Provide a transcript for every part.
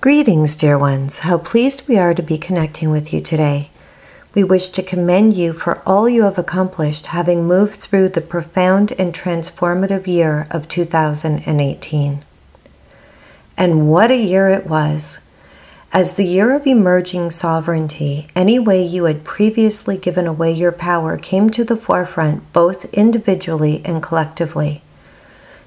Greetings, dear ones. How pleased we are to be connecting with you today. We wish to commend you for all you have accomplished, having moved through the profound and transformative year of 2018. And what a year it was! As the year of emerging sovereignty, any way you had previously given away your power came to the forefront both individually and collectively.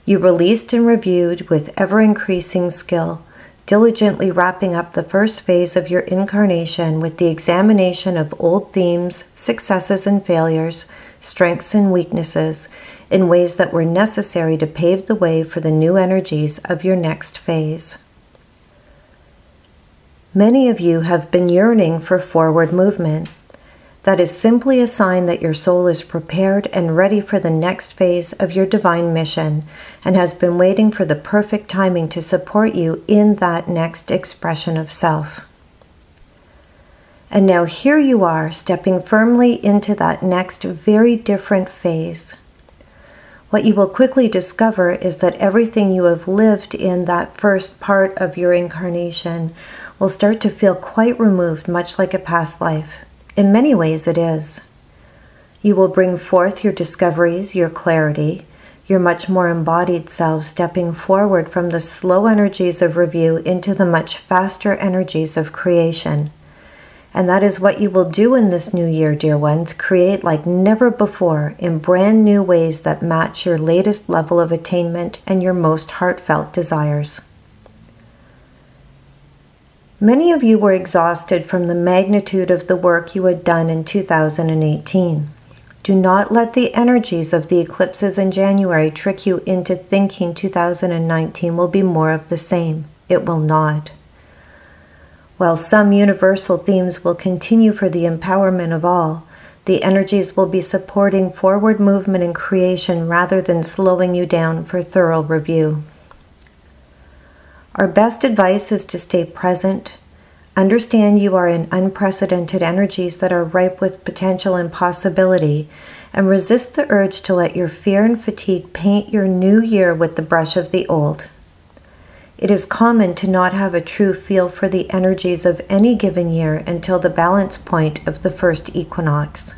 You released and reviewed with ever-increasing skill, diligently wrapping up the first phase of your incarnation with the examination of old themes, successes and failures, strengths and weaknesses, in ways that were necessary to pave the way for the new energies of your next phase. Many of you have been yearning for forward movement. That is simply a sign that your soul is prepared and ready for the next phase of your divine mission and has been waiting for the perfect timing to support you in that next expression of self. And now here you are, stepping firmly into that next very different phase. What you will quickly discover is that everything you have lived in that first part of your incarnation will start to feel quite removed, much like a past life. In many ways it is. You will bring forth your discoveries, your clarity, your much more embodied self, stepping forward from the slow energies of review into the much faster energies of creation. And that is what you will do in this new year, dear ones, create like never before in brand new ways that match your latest level of attainment and your most heartfelt desires. Many of you were exhausted from the magnitude of the work you had done in 2018. Do not let the energies of the eclipses in January trick you into thinking 2019 will be more of the same. It will not. While some universal themes will continue for the empowerment of all, the energies will be supporting forward movement and creation rather than slowing you down for thorough review. Our best advice is to stay present. Understand you are in unprecedented energies that are ripe with potential and possibility, and resist the urge to let your fear and fatigue paint your new year with the brush of the old. It is common to not have a true feel for the energies of any given year until the balance point of the first equinox.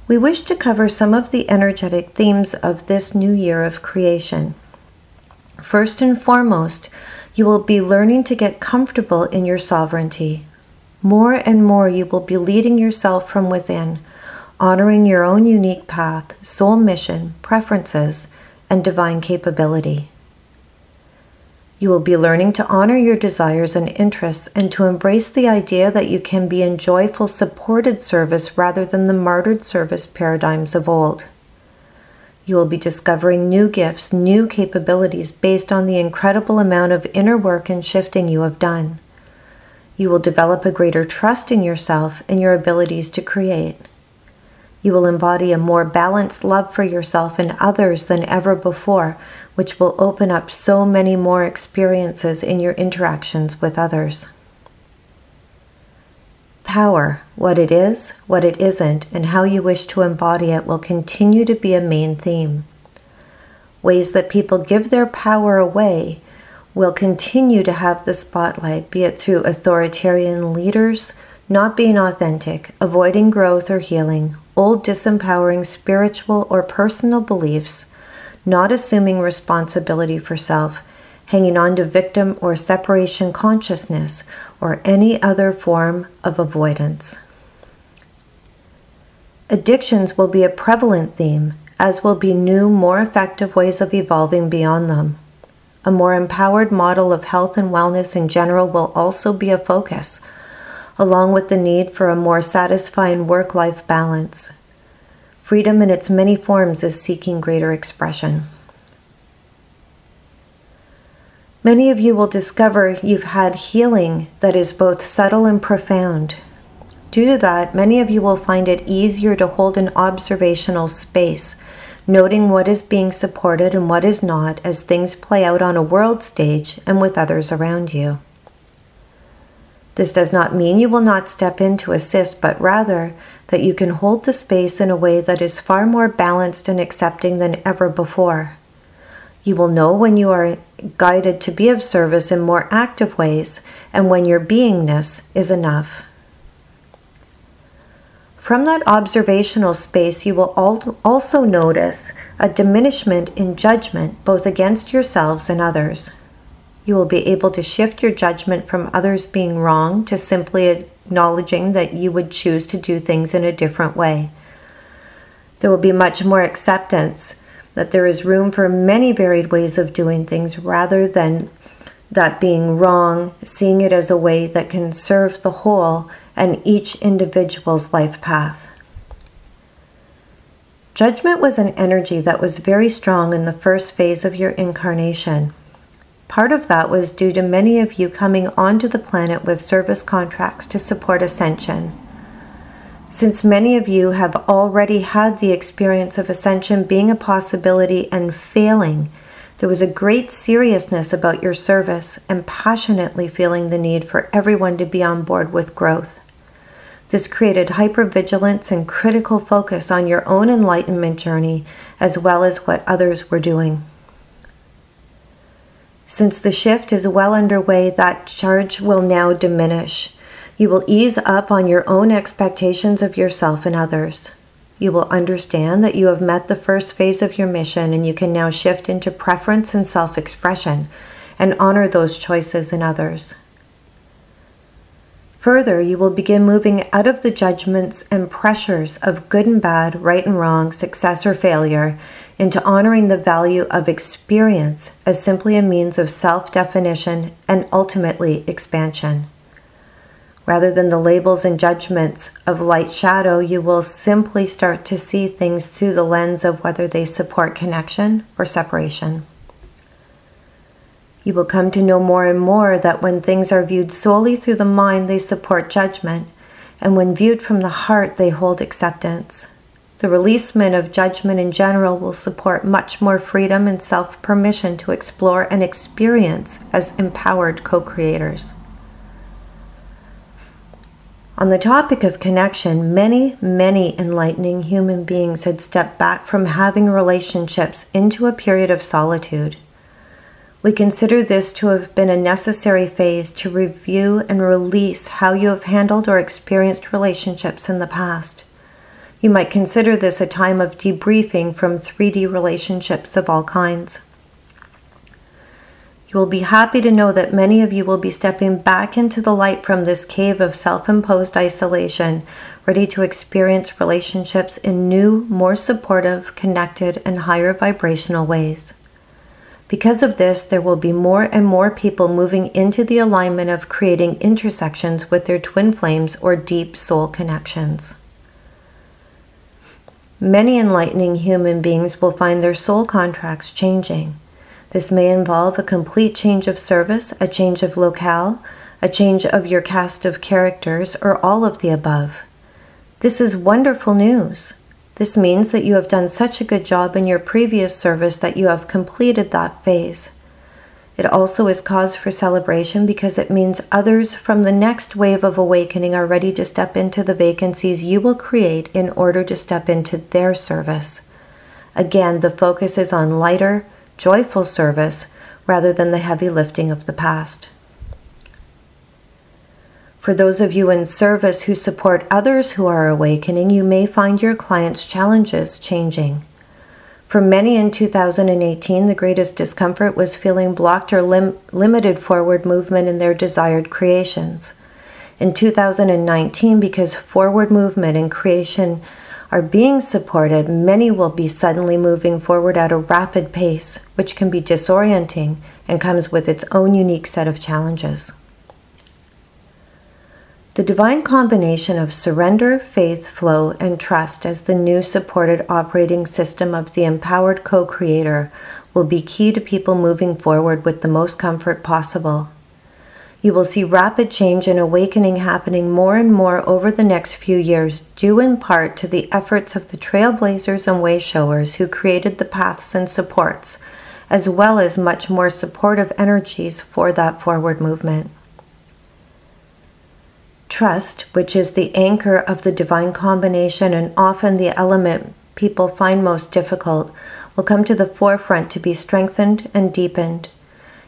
We wish to cover some of the energetic themes of this new year of creation. First and foremost, you will be learning to get comfortable in your sovereignty. More and more you will be leading yourself from within, honoring your own unique path, soul mission, preferences, and divine capability. You will be learning to honor your desires and interests and to embrace the idea that you can be in joyful, supported service rather than the martyred service paradigms of old. You will be discovering new gifts, new capabilities based on the incredible amount of inner work and shifting you have done. You will develop a greater trust in yourself and your abilities to create. You will embody a more balanced love for yourself and others than ever before, which will open up so many more experiences in your interactions with others. Power, what it is, what it isn't, and how you wish to embody it will continue to be a main theme. Ways that people give their power away will continue to have the spotlight, be it through authoritarian leaders, not being authentic, avoiding growth or healing, old disempowering spiritual or personal beliefs, not assuming responsibility for self, hanging on to victim or separation consciousness, or any other form of avoidance. Addictions will be a prevalent theme, as will be new, more effective ways of evolving beyond them. A more empowered model of health and wellness in general will also be a focus, along with the need for a more satisfying work-life balance. Freedom in its many forms is seeking greater expression. Many of you will discover you've had healing that is both subtle and profound. Due to that, many of you will find it easier to hold an observational space, noting what is being supported and what is not as things play out on a world stage and with others around you. This does not mean you will not step in to assist, but rather that you can hold the space in a way that is far more balanced and accepting than ever before. You will know when you are guided to be of service in more active ways and when your beingness is enough. From that observational space, you will also notice a diminishment in judgment both against yourselves and others. You will be able to shift your judgment from others being wrong to simply acknowledging that you would choose to do things in a different way. There will be much more acceptance that there is room for many varied ways of doing things rather than that being wrong, seeing it as a way that can serve the whole and each individual's life path. Judgment was an energy that was very strong in the first phase of your incarnation. Part of that was due to many of you coming onto the planet with service contracts to support ascension. Since many of you have already had the experience of ascension being a possibility and failing, there was a great seriousness about your service and passionately feeling the need for everyone to be on board with growth. This created hypervigilance and critical focus on your own enlightenment journey as well as what others were doing. Since the shift is well underway, that charge will now diminish. You will ease up on your own expectations of yourself and others. You will understand that you have met the first phase of your mission and you can now shift into preference and self-expression and honor those choices in others. Further, you will begin moving out of the judgments and pressures of good and bad, right and wrong, success or failure, into honoring the value of experience as simply a means of self-definition and ultimately expansion. Rather than the labels and judgments of light-shadow, you will simply start to see things through the lens of whether they support connection or separation. You will come to know more and more that when things are viewed solely through the mind, they support judgment, and when viewed from the heart, they hold acceptance. The releasement of judgment in general will support much more freedom and self-permission to explore and experience as empowered co-creators. On the topic of connection, many enlightening human beings had stepped back from having relationships into a period of solitude. We consider this to have been a necessary phase to review and release how you have handled or experienced relationships in the past. You might consider this a time of debriefing from 3D relationships of all kinds. You will be happy to know that many of you will be stepping back into the light from this cave of self-imposed isolation, ready to experience relationships in new, more supportive, connected, and higher vibrational ways. Because of this, there will be more and more people moving into the alignment of creating intersections with their twin flames or deep soul connections. Many enlightening human beings will find their soul contracts changing. This may involve a complete change of service, a change of locale, a change of your cast of characters, or all of the above. This is wonderful news. This means that you have done such a good job in your previous service that you have completed that phase. It also is cause for celebration because it means others from the next wave of awakening are ready to step into the vacancies you will create in order to step into their service. Again, the focus is on lighter, joyful service rather than the heavy lifting of the past. For those of you in service who support others who are awakening, you may find your clients' challenges changing. For many in 2018, the greatest discomfort was feeling blocked or limited forward movement in their desired creations. In 2019, because forward movement and creation are being supported, many will be suddenly moving forward at a rapid pace, which can be disorienting and comes with its own unique set of challenges. The divine combination of surrender, faith, flow, and trust as the new supported operating system of the empowered co-creator will be key to people moving forward with the most comfort possible. You will see rapid change and awakening happening more and more over the next few years, due in part to the efforts of the trailblazers and way showers who created the paths and supports, as well as much more supportive energies for that forward movement. Trust, which is the anchor of the divine combination and often the element people find most difficult, will come to the forefront to be strengthened and deepened.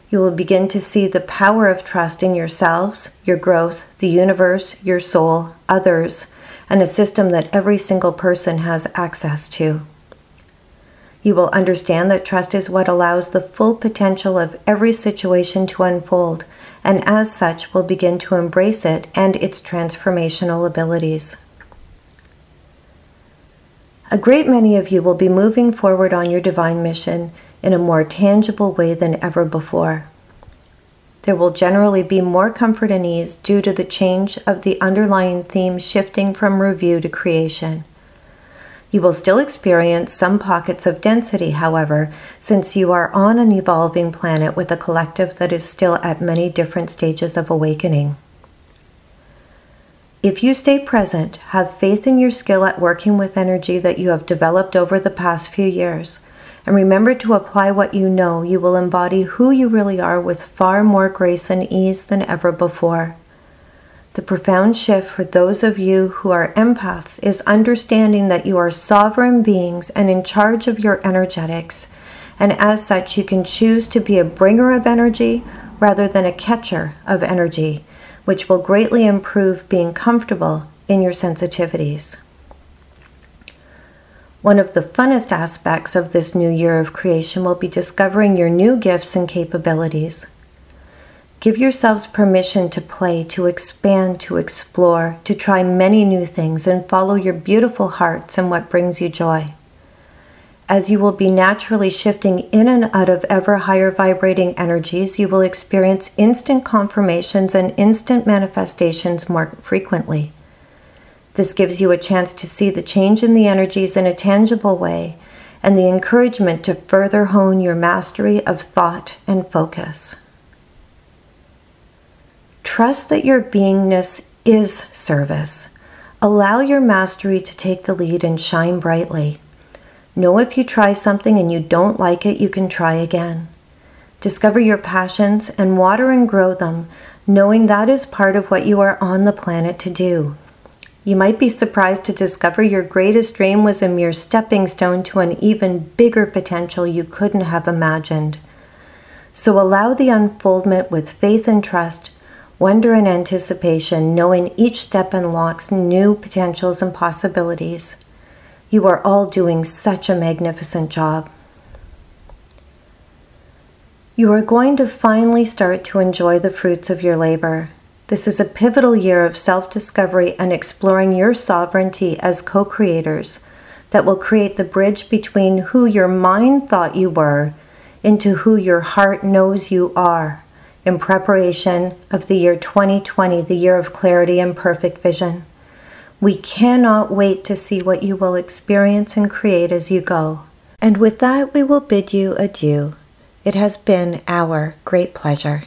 You will begin to see the power of trust in yourselves, your growth, the universe, your soul, others, and a system that every single person has access to. You will understand that trust is what allows the full potential of every situation to unfold, and as such will begin to embrace it and its transformational abilities. A great many of you will be moving forward on your divine mission in a more tangible way than ever before. There will generally be more comfort and ease due to the change of the underlying theme shifting from review to creation. You will still experience some pockets of density, however, since you are on an evolving planet with a collective that is still at many different stages of awakening. If you stay present, have faith in your skill at working with energy that you have developed over the past few years, and remember to apply what you know, you will embody who you really are with far more grace and ease than ever before. The profound shift for those of you who are empaths is understanding that you are sovereign beings and in charge of your energetics, and as such you can choose to be a bringer of energy rather than a catcher of energy, which will greatly improve being comfortable in your sensitivities. One of the funnest aspects of this new year of creation will be discovering your new gifts and capabilities. Give yourselves permission to play, to expand, to explore, to try many new things and follow your beautiful hearts and what brings you joy. As you will be naturally shifting in and out of ever higher vibrating energies, you will experience instant confirmations and instant manifestations more frequently. This gives you a chance to see the change in the energies in a tangible way and the encouragement to further hone your mastery of thought and focus. Trust that your beingness is service. Allow your mastery to take the lead and shine brightly. Know if you try something and you don't like it, you can try again. Discover your passions and water and grow them, knowing that is part of what you are on the planet to do. You might be surprised to discover your greatest dream was a mere stepping stone to an even bigger potential you couldn't have imagined. So allow the unfoldment with faith and trust, wonder and anticipation, knowing each step unlocks new potentials and possibilities. You are all doing such a magnificent job. You are going to finally start to enjoy the fruits of your labor. This is a pivotal year of self-discovery and exploring your sovereignty as co-creators that will create the bridge between who your mind thought you were into who your heart knows you are, in preparation of the year 2020, the year of clarity and perfect vision. We cannot wait to see what you will experience and create as you go. And with that, we will bid you adieu. It has been our great pleasure.